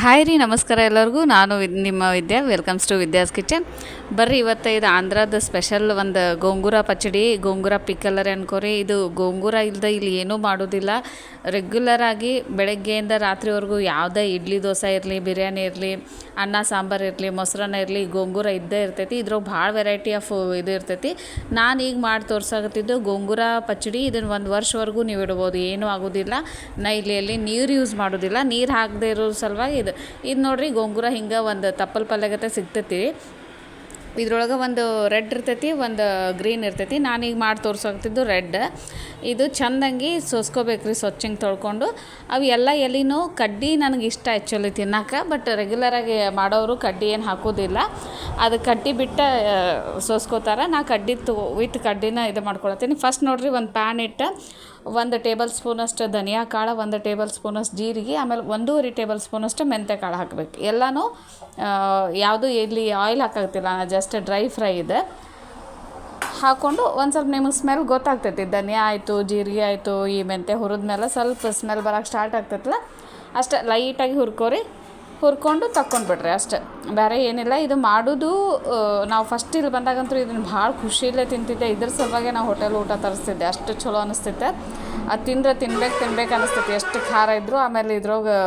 Hi ರೀ, ನಮಸ್ಕಾರ ಎಲ್ಲರಿಗೂ. ನಾನು ನಿಮ್ಮ Vidya. Welcomes to Vidya's kitchen. ಬರ್ರಿ, ಇವತ್ತು ಇದು ಆಂಧ್ರದ ಸ್ಪೆಷಲ್ ಒಂದು ಗೋಂಗೂರ ಪಚ್ಚಡಿ, ಗೋಂಗೂರ ಪಿಕ್ಕಲರ್ ಅನ್ಕೋರಿ. ಇದು ಗೋಂಗೂರ ಇಲ್ಲದೆ ಇಲ್ಲಿ ಏನೂ ಮಾಡೋದಿಲ್ಲ. ರೆಗ್ಯುಲರಾಗಿ ಬೆಳಗ್ಗೆಯಿಂದ ರಾತ್ರಿವರೆಗೂ ಯಾವುದೇ ಇಡ್ಲಿ ದೋಸೆ ಇರಲಿ, ಬಿರಿಯಾನಿ ಇರಲಿ, ಅನ್ನ ಸಾಂಬಾರು ಇರಲಿ, ಮೊಸರನ್ನ ಇರಲಿ, ಗೋಂಗೂರ ಇದ್ದೇ ಇರ್ತೈತಿ. ಇದ್ರಾಗ ಭಾಳ ವೆರೈಟಿ ಆಫ್ ಇದು ಇರ್ತೈತಿ. ನಾನು ಈಗ ಮಾಡಿ ತೋರ್ಸಾಕತ್ತಿದ್ದು ಗೋಂಗೂರ ಪಚ್ಚಡಿ. ಇದನ್ನು ಒಂದು ವರ್ಷವರೆಗೂ ನೀವು ಇಡ್ಬೋದು, ಏನೂ ಆಗೋದಿಲ್ಲ. ನಾ ಇಲ್ಲಿ ನೀರು ಯೂಸ್ ಮಾಡೋದಿಲ್ಲ. ನೀರು ಹಾಕದೇ ಇರೋ ಸಲುವಾಗಿ ಇದು ನೋಡ್ರಿ, ಗೋಂಗೂರ ಹಿಂಗೆ ಒಂದು ತಪ್ಪಲ್ ಪಲ್ಯಗತ್ತೆ ಸಿಗ್ತೈತಿ. ಇದ್ರೊಳಗೆ ಒಂದು ರೆಡ್ ಇರ್ತೈತಿ, ಒಂದು ಗ್ರೀನ್ ಇರ್ತೈತಿ. ನಾನೀಗ ಮಾಡಿ ತೋರ್ಸಾಕ್ತಿದ್ದು ರೆಡ್. ಇದು ಚೆಂದಂಗೆ ಸೋಸ್ಕೋಬೇಕ್ರಿ, ಸ್ವಚ್ಛಂಗೆ ತೊಳ್ಕೊಂಡು. ಅವು ಎಲ್ಲ ಎಲೆನೂ ಕಡ್ಡಿ ನನಗೆ ಇಷ್ಟ ಆ್ಯಕ್ಚುಲಿ ತಿನ್ನೋಕೆ. ಬಟ್ ರೆಗ್ಯುಲರಾಗಿ ಮಾಡೋರು ಕಡ್ಡಿ ಏನು ಹಾಕೋದಿಲ್ಲ, ಅದು ಕಡ್ಡಿ ಬಿಟ್ಟು ಸೋಸ್ಕೋತಾರೆ. ನಾ ಕಡ್ಡಿ ವಿತ್ ಕಡ್ಡಿನ ಇದು ಮಾಡ್ಕೊಳತ್ತೀನಿ. ಫಸ್ಟ್ ನೋಡಿರಿ, ಒಂದು ಪ್ಯಾನ್ ಇಟ್ಟು 1 ಟೇಬಲ್ ಸ್ಪೂನಷ್ಟು ಧನಿಯಾ ಕಾಳು, 1 ಟೇಬಲ್ ಸ್ಪೂನಷ್ಟು ಜೀರಿಗೆ, ಆಮೇಲೆ 1.5 ಟೇಬಲ್ ಸ್ಪೂನಷ್ಟು ಮೆಂತ್ಯ ಕಾಳು ಹಾಕಬೇಕು. ಎಲ್ಲನೂ ಯಾವುದು ಇಲ್ಲಿ ಆಯಿಲ್ ಹಾಕಾಗ್ತಿಲ್ಲ, ಜಸ್ಟ್ ಡ್ರೈ ಫ್ರೈ ಇದೆ. ಹಾಕ್ಕೊಂಡು ಒಂದು ಸ್ವಲ್ಪ ನಿಮಗೆ ಸ್ಮೆಲ್ ಗೊತ್ತಾಗ್ತೈತಿ. ಧನಿಯಾ ಆಯಿತು, ಜೀರಿಗೆ ಆಯಿತು, ಈ ಮೆಂತ್ಯ ಹುರಿದ್ಮೇಲೆ ಸ್ವಲ್ಪ ಸ್ಮೆಲ್ ಬರೋಕ್ಕೆ ಸ್ಟಾರ್ಟ್ ಆಗ್ತೈತಲ್ಲ, ಅಷ್ಟೇ ಲೈಟಾಗಿ ಹುರ್ಕೊಂಡು ತಕ್ಕೊಂಡ್ಬಿಡ್ರಿ ಅಷ್ಟೆ. ಬೇರೆ ಏನಿಲ್ಲ. ಇದು ಮಾಡೋದು ನಾವು ಫಸ್ಟ್ ಇಲ್ಲಿ ಬಂದಾಗಂತೂ ಇದನ್ನು ಭಾಳ ಖುಷಿಯಲ್ಲೇ ತಿಂತಿದ್ದೆ. ಇದ್ರ ಸಲುವಾಗಿ ನಾವು ಹೋಟೆಲ್ ಊಟ ತರಿಸ್ತಿದ್ದೆ. ಅಷ್ಟು ಚಲೋ ಅನಿಸ್ತೈತೆ. ಅದು ತಿನ್ಬೇಕು ಅನಿಸ್ತೈತಿ, ಎಷ್ಟು ಖಾರ ಇದ್ದರೂ. ಆಮೇಲೆ ಇದ್ರೊಳಗೆ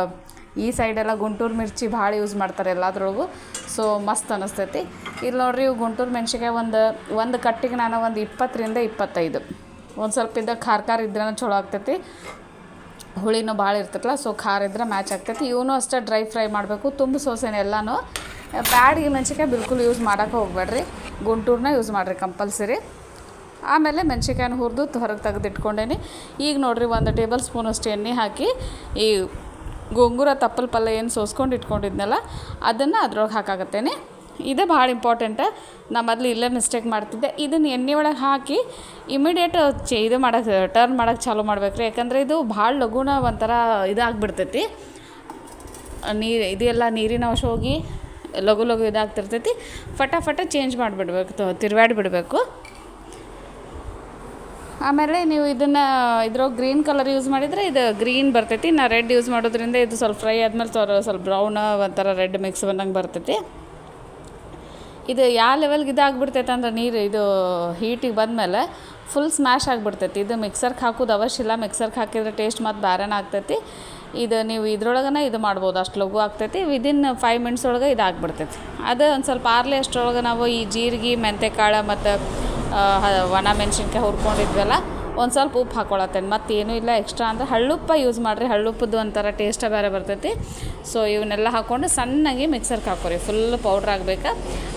ಈ ಸೈಡೆಲ್ಲ ಗುಂಟೂರು ಮಿರ್ಚಿ ಭಾಳ ಯೂಸ್ ಮಾಡ್ತಾರೆ ಎಲ್ಲದ್ರೊಳಗೂ. ಸೊ ಮಸ್ತ್ ಅನಿಸ್ತೈತಿ. ಇಲ್ಲಿ ನೋಡ್ರಿ, ಇವು ಗುಂಟೂರು ಮೆಣ್ಸಿಕಾಯಿ ಒಂದು ಕಟ್ಟಿಗೆ ನಾನು ಒಂದು 20ರಿಂದ 25. ಒಂದು ಸ್ವಲ್ಪ ಇದ್ದ ಖಾರ ಇದ್ರೂ ಚಲೋ ಆಗ್ತೈತಿ. ಹುಳಿನೂ ಭಾಳ ಇರ್ತೈತಲ್ಲ, ಸೊ ಖಾರ ಇದ್ರೆ ಮ್ಯಾಚ್ ಆಗ್ತೈತಿ. ಇವನು ಅಷ್ಟೇ ಡ್ರೈ ಫ್ರೈ ಮಾಡಬೇಕು, ತುಂಬ ಸೋಸೆನೆ ಎಲ್ಲನೂ. ಬ್ಯಾಡಿಗೆ ಮೆಣ್ಸಿಕಾಯಿ ಬಿಲ್ಕುಲ್ ಯೂಸ್ ಮಾಡೋಕೆ ಹೋಗ್ಬೇಡ್ರಿ, ಗುಂಟೂರನ್ನ ಯೂಸ್ ಮಾಡಿರಿ ಕಂಪಲ್ಸರಿ. ಆಮೇಲೆ ಮೆಣ್ಸಿಕಾಯಿನ ಹುರಿದು ಹೊರಗೆ ತೆಗೆದಿಟ್ಕೊಂಡೇನಿ. ಈಗ ನೋಡಿರಿ, 1 ಟೇಬಲ್ ಸ್ಪೂನಷ್ಟು ಎಣ್ಣೆ ಹಾಕಿ ಈ ಗೋಂಗೂರ ತಪ್ಪಲ್ ಪಲ್ಯ ಏನು ಸೋಸ್ಕೊಂಡು ಇಟ್ಕೊಂಡಿದ್ನಲ್ಲ ಅದನ್ನು ಅದ್ರೊಳಗೆ ಹಾಕಾಕತ್ತೇನೆ. ಇದೇ ಭಾಳ ಇಂಪಾರ್ಟೆಂಟ್. ನಾ ಮೊದಲು ಇಲ್ಲೇ ಮಿಸ್ಟೇಕ್ ಮಾಡ್ತಿದ್ದೆ. ಇದನ್ನು ಎಣ್ಣೆ ಒಳಗೆ ಹಾಕಿ ಇಮಿಡಿಯೇಟ್ ಟರ್ನ್ ಮಾಡೋಕ್ಕೆ ಚಾಲೂ ಮಾಡ್ಬೇಕ್ರಿ. ಯಾಕಂದರೆ ಇದು ಭಾಳ ಲಘುನ ಒಂಥರ ಇದಾಗ್ಬಿಡ್ತೈತಿ. ಇದೆಲ್ಲ ನೀರಿನ ಅಂಶ ಹೋಗಿ ಲಘು ಇದಾಗ್ತಿರ್ತೈತಿ. ಫಟಾಫಟ ಚೇಂಜ್ ಮಾಡಿಬಿಡ್ಬೇಕು, ತಿರುವಾಡಿಬಿಡ್ಬೇಕು. ಆಮೇಲೆ ನೀವು ಇದನ್ನು ಇದ್ರೊಳಗೆ ಗ್ರೀನ್ ಕಲರ್ ಯೂಸ್ ಮಾಡಿದರೆ ಇದು ಗ್ರೀನ್ ಬರ್ತೈತಿ. ನಾ ರೆಡ್ ಯೂಸ್ ಮಾಡೋದ್ರಿಂದ ಇದು ಸ್ವಲ್ಪ ಫ್ರೈ ಆದಮೇಲೆ ಸ್ವಲ್ಪ ಬ್ರೌನ್ ಒಂಥರ ರೆಡ್ ಮಿಕ್ಸ್ ಬಂದಂಗೆ ಬರ್ತೈತಿ. ಇದು ಯಾವ ಲೆವೆಲ್ಗೆ ಇದಾಗ್ಬಿಡ್ತೈತೆ ಅಂದ್ರೆ ನೀರು ಇದು ಹೀಟಿಗೆ ಬಂದಮೇಲೆ ಫುಲ್ ಸ್ಮ್ಯಾಶ್ ಆಗಿಬಿಡ್ತೈತಿ. ಇದು ಮಿಕ್ಸರ್ಗೆ ಹಾಕೋದು ಅವಶ್ಯ ಇಲ್ಲ. ಮಿಕ್ಸರ್ಗೆ ಹಾಕಿದ್ರೆ ಟೇಸ್ಟ್ ಮತ್ತು ಬೇರೆನೇ ಆಗ್ತೈತಿ. ಇದು ನೀವು ಇದ್ರೊಳಗನೆ ಇದು ಮಾಡ್ಬೋದು, ಅಷ್ಟು ಲಘು ಆಗ್ತೈತಿ. ವಿದಿನ್ 5 ಮಿನಿಟ್ಸ್ ಒಳಗೆ ಇದಾಗ್ಬಿಡ್ತೈತಿ. ಅದು ಒಂದು ಸ್ವಲ್ಪ ಆರ್ಲಿ ಅಷ್ಟರೊಳಗೆ ನಾವು ಈ ಜೀರಿಗೆ, ಮೆಂತ್ಯಕಾಳು ಮತ್ತು ಒಣ ಮೆಣಸಿನ್ಕಾಯಿ ಹುರ್ಕೊಂಡಿದ್ವಲ್ಲ, ಒಂದು ಸ್ವಲ್ಪ ಉಪ್ಪು ಹಾಕ್ಕೊಳತ್ತೇನೆ. ಮತ್ತು ಏನೂ ಇಲ್ಲ ಎಕ್ಸ್ಟ್ರಾ. ಅಂದರೆ ಹಳ್ಳುಪ್ಪ ಯೂಸ್ ಮಾಡಿರಿ, ಹಳ್ಳುಪ್ಪದ್ದು ಒಂಥರ ಟೇಸ್ಟ ಬೇರೆ ಬರ್ತೈತಿ. ಸೊ ಇವನ್ನೆಲ್ಲ ಹಾಕ್ಕೊಂಡು ಸಣ್ಣಗೆ ಮಿಕ್ಸರ್ಗೆ ಹಾಕೋರಿ, ಫುಲ್ ಪೌಡ್ರ್ ಆಗಬೇಕು.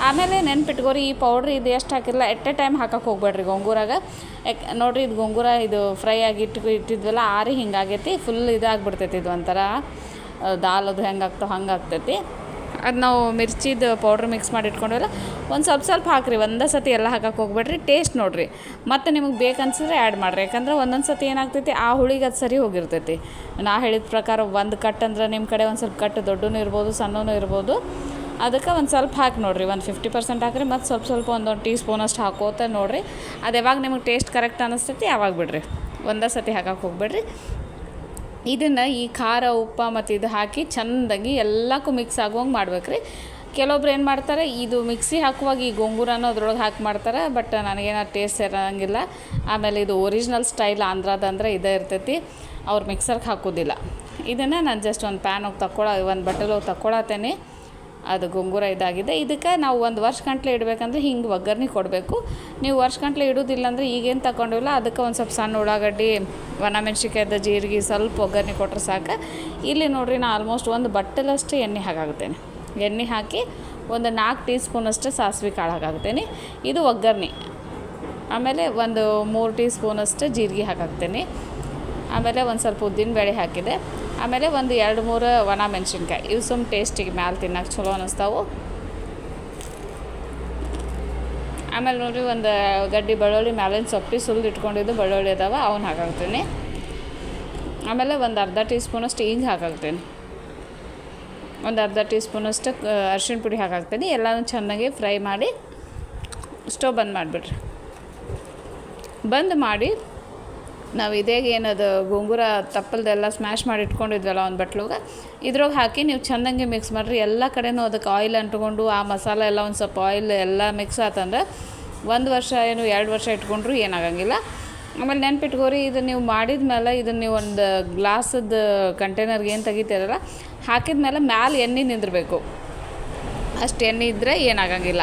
ಆಮೇಲೆ ನೆನ್ಪಿಟ್ಕೋರಿ, ಈ ಪೌಡ್ರ್ ಇದು ಎಷ್ಟು ಹಾಕಿರಲ್ಲ ಎಟ್ ಎ ಟೈಮ್ ಹಾಕಕ್ಕೆ ಹೋಗ್ಬೇಡ್ರಿ ಗೋಂಗೂರಾಗ. ನೋಡಿರಿ, ಇದು ಗೋಂಗೂರ ಇದು ಫ್ರೈ ಆಗಿ ಇಟ್ಟಿದ್ವಲ್ಲ, ಆರಿ ಹಿಂಗಾಗೈತಿ, ಫುಲ್ ಇದಾಗ್ಬಿಡ್ತೈತಿ. ಇದು ಒಂಥರ ದಾಲ್ ಅದು ಹೆಂಗಾಗ್ತಾವೆ ಹಂಗೆ ಆಗ್ತೈತಿ. ಅದು ನಾವು ಮಿರ್ಚಿದು ಪೌಡ್ರ್ ಮಿಕ್ಸ್ ಮಾಡಿ ಇಟ್ಕೊಂಡ್ವಲ್ಲ, ಒಂದು ಸ್ವಲ್ಪ ಹಾಕಿರಿ. ಒಂದೇ ಸತಿ ಎಲ್ಲ ಹಾಕಕ್ಕೆ ಹೋಗ್ಬೇಡ್ರಿ. ಟೇಸ್ಟ್ ನೋಡಿರಿ, ಮತ್ತು ನಿಮಗೆ ಬೇಕನ್ಸಿದ್ರೆ ಆ್ಯಡ್ ಮಾಡಿರಿ. ಯಾಕಂದ್ರೆ ಒಂದೊಂದು ಸತಿ ಏನಾಗ್ತೈತಿ, ಆ ಹುಳಿಗೆ ಅದು ಸರಿ ಹೋಗಿರ್ತೈತಿ. ನಾ ಹೇಳಿದ ಪ್ರಕಾರ ಒಂದು ಕಟ್ ಅಂದ್ರೆ ನಿಮ್ಮ ಕಡೆ ಒಂದು ಸ್ವಲ್ಪ ಕಟ್ಟು ದೊಡ್ಡನೂ ಇರ್ಬೋದು, ಸಣ್ಣನೂ ಇರ್ಬೋದು. ಅದಕ್ಕೆ ಒಂದು ಸ್ವಲ್ಪ ಹಾಕಿ ನೋಡಿರಿ, ಒಂದು 50% ಹಾಕಿರಿ. ಮತ್ತು ಸ್ವಲ್ಪ ಒಂದು ಟೀ ಸ್ಪೂನಷ್ಟು ಹಾಕೋತ ನೋಡಿರಿ. ಅದು ಯಾವಾಗ ನಿಮಗೆ ಟೇಸ್ಟ್ ಕರೆಕ್ಟ್ ಅನ್ನಿಸ್ತೈತಿ ಯಾವಾಗ ಬಿಡ್ರಿ, ಒಂದೇ ಸತಿ ಹಾಕಕ್ಕೆ ಹೋಗ್ಬೇಡ್ರಿ. ಇದನ್ನು ಈ ಖಾರ, ಉಪ್ಪು ಮತ್ತು ಇದು ಹಾಕಿ ಚೆಂದಾಗಿ ಎಲ್ಲಕ್ಕೂ ಮಿಕ್ಸ್ ಆಗುವಂಗೆ ಮಾಡ್ಬೇಕ್ರಿ. ಕೆಲವೊಬ್ರು ಏನು ಮಾಡ್ತಾರೆ, ಇದು ಮಿಕ್ಸಿ ಹಾಕುವಾಗ ಈ ಗೋಂಗೂರನೂ ಅದ್ರೊಳಗೆ ಹಾಕಿ ಮಾಡ್ತಾರೆ. ಬಟ್ ನನಗೇನೋ ಟೇಸ್ಟ್ ಸೇರೋಂಗಿಲ್ಲ. ಆಮೇಲೆ ಇದು ಒರಿಜಿನಲ್ ಸ್ಟೈಲ್ ಆಂಧ್ರದಂದ್ರೆ ಇದೇ ಇರ್ತೈತಿ, ಅವ್ರು ಮಿಕ್ಸರ್ಗೆ ಹಾಕೋದಿಲ್ಲ. ಇದನ್ನು ನಾನು ಜಸ್ಟ್ ಒಂದು ಒಂದು ಬಟ್ಟೆಗೆ ತಗೊಳತ್ತೇನೆ. ಅದು ಗೋಂಗೂರ ಇದಾಗಿದೆ. ಇದಕ್ಕೆ ನಾವು 1 ವರ್ಷ ಗಂಟ್ಲೆ ಇಡಬೇಕಂದ್ರೆ ಹಿಂಗೆ ಒಗ್ಗರಣೆ ಕೊಡಬೇಕು. ನೀವು ವರ್ಷ ಗಂಟ್ಲೆ ಇಡೋದಿಲ್ಲ ಅಂದರೆ ಈಗೇನು ತಗೊಂಡಿಲ್ಲ, ಅದಕ್ಕೆ ಒಂದು ಸ್ವಲ್ಪ ಸಣ್ಣ ಉಳ್ಳಾಗಡ್ಡಿ, ಒಣ ಮೆಣ್ಸಿಕಾಯ್ದು, ಜೀರಿಗೆ ಸ್ವಲ್ಪ ಒಗ್ಗರಣೆ ಕೊಟ್ಟರೆ ಸಾಕು. ಇಲ್ಲಿ ನೋಡಿರಿ, ನಾನು ಆಲ್ಮೋಸ್ಟ್ ಒಂದು ಬಟ್ಟಲಷ್ಟು ಎಣ್ಣೆ ಹಾಕಾಗ್ತೇನೆ. ಎಣ್ಣೆ ಹಾಕಿ ಒಂದು 4 ಟೀ ಸ್ಪೂನಷ್ಟು ಸಾಸಿವೆ ಕಾಳು ಹಾಕಾಗ್ತೇನೆ. ಇದು ಒಗ್ಗರಣೆ. ಆಮೇಲೆ ಒಂದು 3 ಟೀ ಸ್ಪೂನಷ್ಟು ಜೀರಿಗೆ ಹಾಕಾಗ್ತೇನೆ. ಆಮೇಲೆ ಒಂದು ಸ್ವಲ್ಪ ಉದ್ದಿನಬೇಳೆ ಹಾಕಿದೆ. ಆಮೇಲೆ ಒಂದು 2-3 ಒಣ ಮೆಣಸಿನ್ಕಾಯಿ. ಇವು ಸುಮ್ಮ ಟೇಸ್ಟಿಗೆ ಮ್ಯಾಲೆ ತಿನ್ನೋಕೆ ಚಲೋ ಅನ್ನಿಸ್ತಾವೆ. ಆಮೇಲೆ ನೋಡಿರಿ, ಒಂದು ಗಡ್ಡೆ ಬೆಳ್ಳುಳ್ಳಿ, ಮ್ಯಾಲಿನ ಸೊಪ್ಪಿ ಸುಲಿದು ಇಟ್ಕೊಂಡಿದ್ದು ಬೆಳ್ಳುಳ್ಳಿ ಅದಾವೆ, ಅವನ್ನ ಹಾಕಾಗ್ತೀನಿ. ಆಮೇಲೆ ಒಂದು ಅರ್ಧ ಟೀ ಸ್ಪೂನಷ್ಟು ಹಿಂಗೆ ಹಾಕಾಗ್ತೀನಿ. ಒಂದು ಅರ್ಧ ಟೀ ಸ್ಪೂನಷ್ಟು ಅರಿಶಿಣ ಪುಡಿ ಹಾಕಾಗ್ತೀನಿ. ಎಲ್ಲನೂ ಚೆನ್ನಾಗಿ ಫ್ರೈ ಮಾಡಿ ಸ್ಟವ್ ಬಂದ್ ಮಾಡಿಬಿಡ್ರಿ. ಬಂದ್ ಮಾಡಿ ನಾವು ಇದೇಗ ಏನದು ಗೋಂಗೂರ ತಪ್ಪಲ್ದೆಲ್ಲ ಸ್ಮ್ಯಾಶ್ ಮಾಡಿ ಇಟ್ಕೊಂಡಿದ್ವಲ್ಲ ಒಂದು ಬಟ್ಲುಗೆ ಇದ್ರೊಳಗೆ ಹಾಕಿ ನೀವು ಚೆಂದಂಗೆ ಮಿಕ್ಸ್ ಮಾಡಿರಿ. ಎಲ್ಲ ಕಡೆನೂ ಅದಕ್ಕೆ ಆಯಿಲ್ ಅಂಟ್ಕೊಂಡು ಆ ಮಸಾಲೆ ಎಲ್ಲ ಒಂದು ಸ್ವಲ್ಪ ಆಯಿಲ್ ಎಲ್ಲ ಮಿಕ್ಸ್ ಆತಂದ್ರೆ 1 ವರ್ಷ ಏನು 2 ವರ್ಷ ಇಟ್ಕೊಂಡ್ರು ಏನಾಗಂಗಿಲ್ಲ. ಆಮೇಲೆ ನೆನ್ಪಿಟ್ಕೋರಿ, ಇದು ನೀವು ಮಾಡಿದ ಮೇಲೆ ಇದನ್ನು ನೀವು ಒಂದು ಗ್ಲಾಸದ ಕಂಟೈನರ್ಗೆ ಏನು ತೆಗಿತೀರಲ್ಲ ಹಾಕಿದ ಮೇಲೆ ಮ್ಯಾಲೆ ಎಣ್ಣೆ ನಿಂದಿರಬೇಕು. ಅಷ್ಟು ಎಣ್ಣೆ ಇದ್ದರೆ ಏನಾಗಂಗಿಲ್ಲ.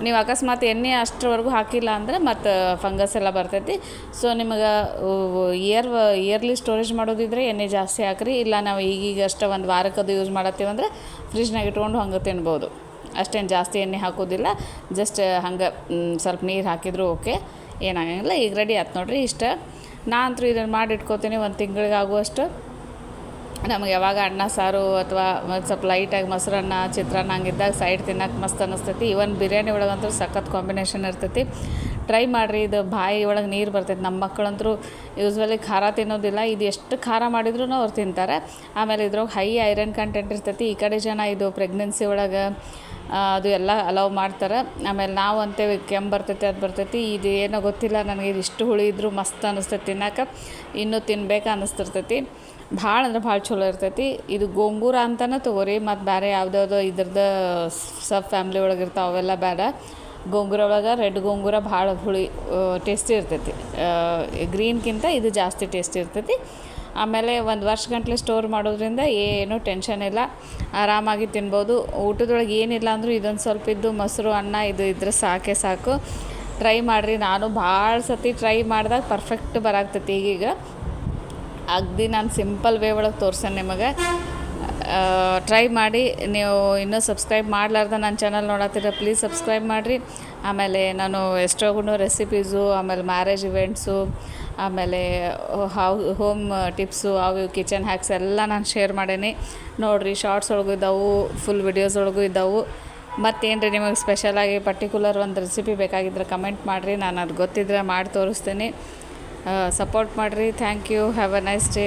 ನೀವು ಅಕಸ್ಮಾತ್ ಎಣ್ಣೆ ಅಷ್ಟರವರೆಗೂ ಹಾಕಿಲ್ಲ ಅಂದರೆ ಮತ್ತು ಫಂಗಸ್ ಎಲ್ಲ ಬರ್ತೈತಿ. ಸೊ ನಿಮಗೆ ಇಯರ್ಲಿ ಸ್ಟೋರೇಜ್ ಮಾಡೋದಿದ್ರೆ ಎಣ್ಣೆ ಜಾಸ್ತಿ ಹಾಕ್ರಿ. ಇಲ್ಲ ನಾವು ಈಗೀಗ ಅಷ್ಟೇ ಒಂದು ವಾರಕ್ಕದು ಯೂಸ್ ಮಾಡತ್ತೀವಂದ್ರೆ ಫ್ರಿಜ್ನಾಗ ಇಟ್ಕೊಂಡು ಹಂಗೆ ತಿನ್ಬೋದು. ಅಷ್ಟೇನು ಜಾಸ್ತಿ ಎಣ್ಣೆ ಹಾಕೋದಿಲ್ಲ, ಜಸ್ಟ್ ಹಂಗೆ ಸ್ವಲ್ಪ ನೀರು ಹಾಕಿದ್ರು ಓಕೆ, ಏನಾಗಂಗಿಲ್ಲ. ಈಗ ರೆಡಿ ಆಯ್ತು ನೋಡಿರಿ. ಇಷ್ಟ ನಾ ಅಂತೂ ಇದನ್ನು ಮಾಡಿ ಇಟ್ಕೋತೀನಿ 1 ತಿಂಗಳಿಗೆ ಆಗುವಷ್ಟು. ನಮಗೆ ಯಾವಾಗ ಅನ್ನ ಸಾರು ಅಥವಾ ಸ್ವಲ್ಪ ಲೈಟಾಗಿ ಮೊಸರನ್ನ ಚಿತ್ರಾನ್ನ ಹಂಗಿದ್ದಾಗ ಸೈಡ್ ತಿನ್ನೋಕೆ ಮಸ್ತ್ ಅನ್ನಿಸ್ತೈತಿ. ಇವನ್ ಬಿರಿಯಾನಿ ಒಳಗಂತೂ ಸಖತ್ ಕಾಂಬಿನೇಷನ್ ಇರ್ತೈತಿ. ಟ್ರೈ ಮಾಡಿರಿ. ಇದು ಬಾಯಿ ಒಳಗೆ ನೀರು ಬರ್ತೈತಿ. ನಮ್ಮ ಮಕ್ಕಳಂತೂ ಯೂಸ್ವಲಿ ಖಾರ ತಿನ್ನೋದಿಲ್ಲ. ಇದು ಎಷ್ಟು ಖಾರ ಮಾಡಿದ್ರೂ ಅವ್ರು ತಿಂತಾರೆ. ಆಮೇಲೆ ಇದ್ರೊಳಗೆ ಹೈ ಐರನ್ ಕಂಟೆಂಟ್ ಇರ್ತೈತಿ. ಈ ಕಡೆ ಜನ ಇದು ಪ್ರೆಗ್ನೆನ್ಸಿ ಒಳಗೆ ಅದು ಎಲ್ಲ ಅಲೌ ಮಾಡ್ತಾರೆ. ಆಮೇಲೆ ನಾವು ಅಂತೇವೆ ಕೆಮ್ಮು ಬರ್ತೈತಿ ಅದು ಬರ್ತೈತಿ. ಇದು ಏನೋ ಗೊತ್ತಿಲ್ಲ ನನಗೆ, ಇದು ಇಷ್ಟು ಹುಳಿ ಇದ್ದರೂ ಮಸ್ತ್ ಅನ್ನಿಸ್ತೈತಿ ತಿನ್ನೋಕೆ, ಇನ್ನೂ ತಿನ್ಬೇಕು ಅನ್ನಿಸ್ತಿರ್ತೈತಿ. ಭಾಳ ಅಂದ್ರೆ ಭಾಳ ಚಲೋ ಇರ್ತೈತಿ. ಇದು ಗೋಂಗೂರ ಅಂತಲೇ ತೊಗೋರಿ, ಮತ್ತು ಬೇರೆ ಯಾವುದ್ಯಾವುದೋ ಇದ್ರದ್ದು ಸಬ್ ಫ್ಯಾಮ್ಲಿ ಒಳಗೆ ಇರ್ತಾವೆ ಅವೆಲ್ಲ ಬೇಡ. ಗೋಂಗೂರ ಒಳಗೆ ರೆಡ್ ಗೋಂಗೂರ ಭಾಳ ಹುಳಿ ಟೇಸ್ಟಿ ಇರ್ತೈತಿ. ಗ್ರೀನ್ಗಿಂತ ಇದು ಜಾಸ್ತಿ ಟೇಸ್ಟಿ ಇರ್ತೈತಿ. ಆಮೇಲೆ 1 ವರ್ಷ ಗಂಟಲೆ ಸ್ಟೋರ್ ಮಾಡೋದ್ರಿಂದ ಏನೂ ಟೆನ್ಷನ್ ಇಲ್ಲ, ಆರಾಮಾಗಿ ತಿನ್ಬೋದು. ಊಟದೊಳಗೆ ಏನಿಲ್ಲ ಅಂದರೂ ಇದೊಂದು ಸ್ವಲ್ಪ ಇದ್ದು ಮೊಸರು ಅನ್ನ ಇದು ಇದ್ರೆ ಸಾಕು. ಟ್ರೈ ಮಾಡಿರಿ. ನಾನು ಭಾಳ ಸತಿ ಟ್ರೈ ಮಾಡಿದಾಗ ಪರ್ಫೆಕ್ಟ್ ಬರಾಗ್ತೈತಿ. ಈಗೀಗ ಅಗದಿ ನಾನು ಸಿಂಪಲ್ ವೇ ಒಳಗೆ ತೋರ್ಸೇನೆ ನಿಮಗೆ. ಟ್ರೈ ಮಾಡಿ. ನೀವು ಇನ್ನೂ ಸಬ್ಸ್ಕ್ರೈಬ್ ಮಾಡಲಾರ್ದ ನನ್ನ ಚಾನಲ್ ನೋಡತ್ತೀರ, ಪ್ಲೀಸ್ ಸಬ್ಸ್ಕ್ರೈಬ್ ಮಾಡಿರಿ. ಆಮೇಲೆ ನಾನು ಎಷ್ಟೊಗೂ ರೆಸಿಪೀಸು, ಆಮೇಲೆ ಮ್ಯಾರೇಜ್ ಇವೆಂಟ್ಸು, ಆಮೇಲೆ ಹೋಮ್ ಟಿಪ್ಸು, ಅವು ಕಿಚನ್ ಹ್ಯಾಕ್ಸ್ ಎಲ್ಲ ನಾನು ಶೇರ್ ಮಾಡೇನಿ ನೋಡಿರಿ. ಶಾರ್ಟ್ಸ್ ಒಳಗೂ ಇದ್ದಾವೆ, ಫುಲ್ ವಿಡಿಯೋಸ್ ಒಳಗೂ ಇದ್ದಾವೆ. ಮತ್ತೇನು ರೀ ನಿಮಗೆ ಸ್ಪೆಷಲಾಗಿ ಪರ್ಟಿಕ್ಯುಲರ್ ಒಂದು ರೆಸಿಪಿ ಬೇಕಾಗಿದ್ದರೆ ಕಮೆಂಟ್ ಮಾಡಿರಿ, ನಾನು ಅದು ಗೊತ್ತಿದ್ರೆ ಮಾಡಿ ತೋರಿಸ್ತೀನಿ. ಸಪೋರ್ಟ್ ಮಾಡಿರಿ. Thank you. Have a nice day.